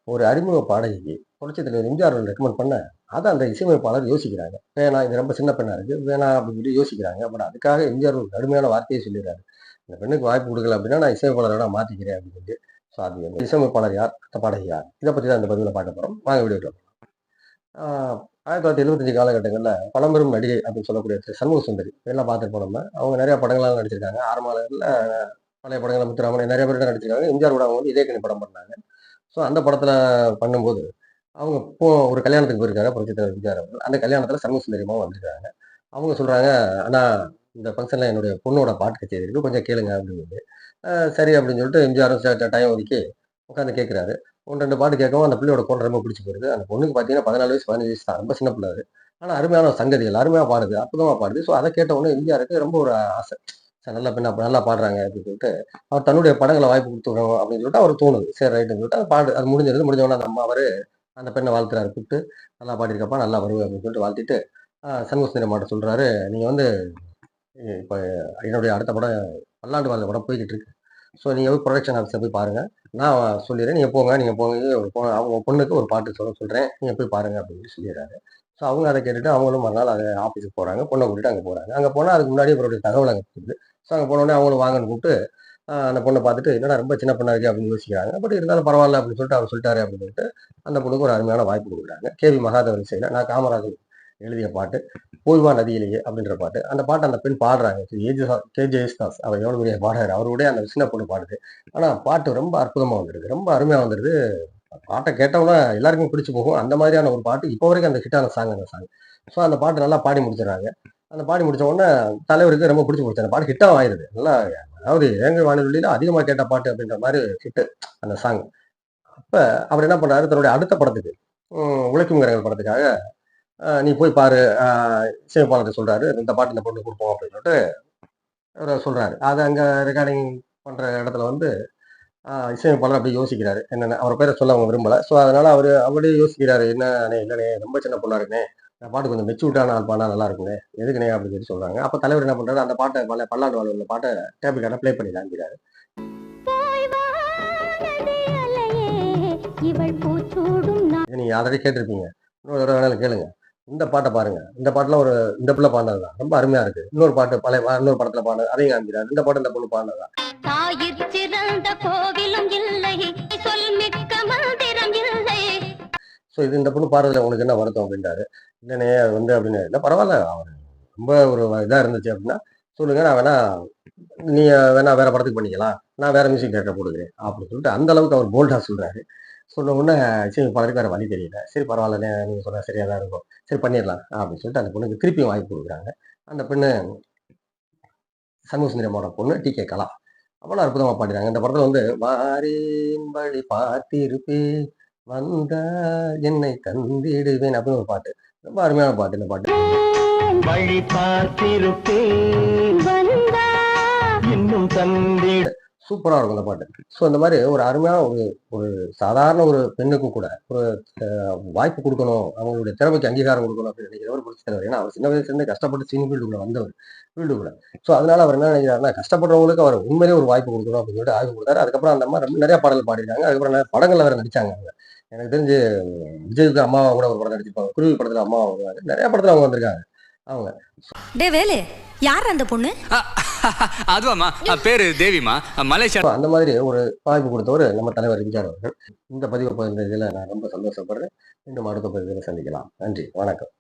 ஒரு அறிமுக பாடகிக்கு புரட்சித் தலைவர் எம்ஜிஆர் அவர்கள் ரெக்கமெண்ட் பண்ண, அத அந்த இசையமைப்பாளர் யோசிக்கிறாங்க. வேணாம் இது ரொம்ப சின்ன பெண்ணா இருக்கு. வேணாம் அப்படின்னு சொல்லி யோசிக்கிறாங்க. பட் அதுக்காக எம்ஜிஆர் ஒரு கடுமையான வார்த்தையே சொல்லிடுறாரு. இந்த பெண்ணுக்கு வாய்ப்பு குடுக்கல அப்படின்னா, நான் இசையமைப்பாளர மாத்திக்கிறேன் அப்படின்னு சொல்லி. ஸோ அது அந்த இசையமைப்பாளர் யார்? அந்த பாடகி யார்? இத பத்தி தான் இந்த பதிவுல பார்க்க போறோம். வாங்க வீடியோக்குள்ள போலாம். ஆ 1975 காலகட்டங்கள்ல பழம்பெரும் நடிகை அப்படின்னு சொல்லக்கூடிய சண்முக சுந்தரி எல்லாம் பார்த்திருப்போம் நம்ம. அவங்க நெறைய படங்கள்லாம் நடிச்சிருக்காங்க. ஆரம்பகாலங்கள்ல பழைய படங்கள்ல முத்துராமன் நெறைய பேர்ட்ட நடிச்சிருக்காங்க. எம்ஜிஆர் கூட அவங்க வந்து இதயக்கனி படம் பண்ணாங்க. ஸோ அந்த படத்துல பண்ணும்போது, அவங்க ஒரு கல்யாணத்துக்கு போயிருக்காரு புரட்சித் தலைவர் எம்ஜிஆர் அவர்கள். அந்த கல்யாணத்துல சண்முக சுந்தரி அம்மாவும் வந்திருக்காங்க. அவங்க சொல்றாங்க, "அண்ணா இந்த ஃபங்ஷன்ல என்னுடைய பொண்ணோட பாட்டு கச்சேரி இருக்கு. கொஞ்சம் கேளுங்க" அப்படின்னு. சரி அப்படின்னு சொல்லிட்டு எம்ஜிஆரும் டைம் ஒதுக்கி உட்கார்ந்து கேட்கிறாரு. 1, 2 பாட்டு கேட்கவும் அந்த பிள்ளையோட குரல் ரொம்ப பிடிச்சு போயிருது. அந்த பொண்ணுக்கு பார்த்தீங்கன்னா 14 வயசு, 15 வயசு தான். ரொம்ப சின்ன பிள்ளை அது. ஆனா அருமையான சங்கதிகள். அருமையா பாடுது. அற்புதமா பாடுது. ஸோ அத கேட்ட உடனே எம்ஜிஆருக்கு ரொம்ப ஒரு ஆசை. நல்ல பெண்ணா நல்லா பாடுறாங்க அப்படின்னு சொல்லிட்டு, அவர் தன்னுடைய படங்கள வாய்ப்பு குடுத்துக்கணும் அப்படின்னு சொல்லிட்டு அவருக்கு தோணுது. சரி ரைட்டுன்னு சொல்லிட்டு அது அது முடிஞ்சிருது. முடிஞ்ச உடனே அந்த அம்மா அவரு அந்த பெண்ண வாழ்த்துறாரு. கூப்பிட்டு, "நல்லா பாடியிருக்கப்பா, நல்லா வருவ" அப்படின்னு சொல்லிட்டு வாழ்த்திட்டு, சண்முக சுந்தரி அம்மாட்ட சொல்றாரு, "நீங்க வந்து இப்ப என்னுடைய அடுத்த படம் பல்லாண்டு வாழ்ந்த படம் போய்க்கிட்டு இருக்கு. ஸோ நீங்க போய் புரொடக்ஷன் ஆஃபீஸ போய் பாருங்க. நான் சொல்லிர்றேன். நீங்க போங்க. அவங்க பொண்ணுக்கு ஒரு பாட்டு சொல்றேன். நீங்க போய் பாருங்க" அப்படின்னு சொல்லிர்றாரு. ஸோ அவங்க அத கேட்டுட்டு அவங்களும் மறுநாள் ஆஃபீஸுக்கு போறாங்க. பொண்ண கூட்டிட்டு அங்க போறாங்க. அங்க போனா அதுக்கு முன்னாடி இவருடைய தகவல் அங்க இருக்குது. ஸோ அங்க போனோனே அவங்களும் வாங்கன்னு கூப்பிட்டு, அந்த பொண்ண பார்த்துட்டு, "என்னடா ரொம்ப சின்ன பொண்ணா இருக்கே" அப்படின்னு யோசிக்கிறாங்க. பட் இருந்தாலும் பரவால்ல அப்படின்னு சொல்லிட்டு அவர் சொல்லிட்டாரு அப்படின்னு சொல்லிட்டு, அந்த பொண்ணுக்கு ஒரு அருமையான வாய்ப்பு குடுக்குறாங்க. கே.வி. மகாதேவன் இசையில நான் காமராஜன் எழுதிய பாட்டு, "போய் வா நதியிலேயே" அப்படின்ற பாட்டு. அந்த பாட்ட அந்த பெண் பாடுறாங்க. கே.ஜே. யேசுதாஸ் அவர் எவ்வளவு பெரிய பாடகர். அவருடைய அந்த சின்ன பொண்ணு பாடுது. ஆனா பாட்டு ரொம்ப அற்புதமா வந்திருக்கு. ரொம்ப அருமையா வந்துருது. பாட்ட கேட்டோம்னா எல்லாருக்குமே பிடிச்சு போகும். அந்த மாதிரியான ஒரு பாட்டு இப்போ வரைக்கும் அந்த ஹிட்டான சாங் அந்த சாங். ஸோ அந்த பாட்டு நல்லா பாடி முடிச்சுடுறாங்க. அந்த பாடி முடிச்ச உடனே தலைவருக்கு ரொம்ப பிடிச்சு போச்சு. அந்த பாட்டு ஹிட்டாவும் ஆயிருது. நல்லா அதாவது இலங்கை வானொலியில அதிகமா கேட்ட பாட்டு அப்படின்ற மாரி ஹிட் அந்த சாங். அப்ப அவர் என்ன பண்றாரு, தன்னுடைய அடுத்த படத்துக்கு உழைக்கும் வீரர்கள் படத்துக்காக, "நீ போய் பாரு" இசையமைப்பாளர்ட்ட சொல்றாரு. "இந்த பாட்டு இந்த பொண்ணுக்கு குடுப்போம்" அப்படின்னு சொல்லிட்டு அவரு சொல்றாரு. அத அங்க ரெக்கார்டிங் பண்ற இடத்துல வந்து இசையமைப்பாளர் அப்படியே யோசிக்கிறாரு. என்னன்னு அவர் பேர சொல்ல அவங்க விரும்பல. ஸோ அதனால அவரு அவரே யோசிக்கிறாரு. "என்ன அண்ணே இல்லண்ணே ரொம்ப சின்ன பொண்ணா இருக்குண்ணே. இந்த பாட்டு கொஞ்சம் மெச்சூர்டான ஆள் பாடுனா நல்லா இருக்கும்ண்ணே. எதுக்குண்ணே?" அப்படின்னு சொல்லி சொல்றாங்க. அப்ப தலைவர் என்ன பண்றாரு, அந்த பாட்ட பல்லாண்டு வாழ்வுல பாட்ட டேப் ரெக்கார்டர்ல ப்ளே பண்ணி காமிக்கிறாரு. இத நீங்க ஆல்ரெடி கேட்டிருப்பீங்க. இன்னொரு தடவ வேணாலும் கேளுங்க. இந்த பாட்ட பாருங்க. இந்த பாட்டுலாம் இந்த பிள்ளை பாடுனது தான். ரொம்ப அருமையா இருக்கு. இன்னொரு பாட்டு இன்னொரு படத்துல பாடுனது அதையும் காமிக்கிறாரு. இந்த பாட்டு இந்த பொண்ணு பாடுனது தான். தாயிற் சிறந்த கோவிலும் இல்லை, சொல் மிக்க மந்திரம் இல்லை. ஸோ இது இந்த பொண்ணு பாடுறதுல உங்களுக்கு என்ன வருத்தம் அப்படின்றாரு. இல்லண்ணே அது வந்து அப்படின்னு, இல்ல பரவால்ல. அவரு ரொம்ப ஒரு இதா இருந்துச்சு அப்படின்னா, சொல்லுங்க நான் வேணா நீங்க வேணா வேற படத்துக்கு பண்ணிக்கலாம். நான் வேற மியூசிக் டைரக்டர் போட்டுக்கிறேன். அப்படின்னு சொல்லிட்டு அந்த அளவுக்கு அவர் போல்டா சொல்றாரு. சொன்ன உடனே இசையமைப்பாளருக்கு வேற வழி தெரியல. சரி பரவாயில்லண்ணே நீங்க சொன்னா சரியா தான் இருக்கும். சரி பண்ணிடலாம் அப்படின்னு சொல்லிட்டு அந்த பொண்ணுக்கு திருப்பியும் வாய்ப்பு குடுக்குறாங்க. அந்த பெண்ணு சண்முக சுந்தரி அம்மாவோட பொண்ணு டி.கே. கலா. அவ்வளவு அற்புதமா பாடினாங்க. இந்த படத்துல வந்து "வாரேன் வழி பார்த்திருப்பேன், வந்தால் என்னை தந்திடுவேன்" அப்படின்னு ஒரு பாட்டு. ரொம்ப அருமையான பாட்டு இந்த பாட்டு. வழி பார்த்திருப்பேன், வந்தால் இன்னும் தந்திடு சூப்பரா இருக்கும் அந்த பாட்டு. ஸோ இந்த மாரி ஒரு அருமையான ஒரு ஒரு சாதாரண ஒரு பெண்ணுக்கும் கூட ஒரு வாய்ப்பு குடுக்கணும். அவங்களுடைய திறமைக்கு அங்கீகாரம் குடுக்கணும் அப்படின்னு நினைக்கிறவர் புரட்சித் தலைவர். ஏன்னா, அவர் சின்ன வயசுல இருந்தே கஷ்டப்பட்டு சினி ஃபீல்டுக்குள்ள வந்தவர். ஃபீல்டுக்குள்ள. ஸோ அதனால அவர் என்ன நினைக்கிறாருன்னா, கஷ்டப்படுறவங்களுக்கு அவர் உண்மையிலேயே ஒரு வாய்ப்பு குடுக்கணும் அப்படின்னு சொல்லிட்டு ஆய்வு குடுத்தாரு. அதுக்கப்புறம் அந்த அம்மா ரொம்ப நெறைய பாடல் பாடியிருக்காங்க. அதுக்கப்புறம் நெறைய படங்கள்ல வேற நடிச்சாங்க அவங்க. எனக்கு தெரிஞ்சு விஜய்க்கு அம்மாவா கூட ஒரு படம் நடிச்சிருப்பாங்க. குருவி படத்துல அம்மாவா வருவாங்க. நெறைய படத்துல அவங்க வந்திருக்காங்க. அவங்க. டேய் வேலு, யார் அந்த பொண்ணு? அதுவாமா பேரு தேவிமா மலேசியா. அந்த மாதிரி ஒரு வாய்ப்பு கொடுத்தவர் நம்ம தலைவர் எம்ஜிஆர் அவர்கள். இந்த பதிவை பகிர்ந்ததில நான் ரொம்ப சந்தோஷப்படுறேன். மீண்டும் அடுத்த பதிவில சந்திக்கலாம். நன்றி. வணக்கம்.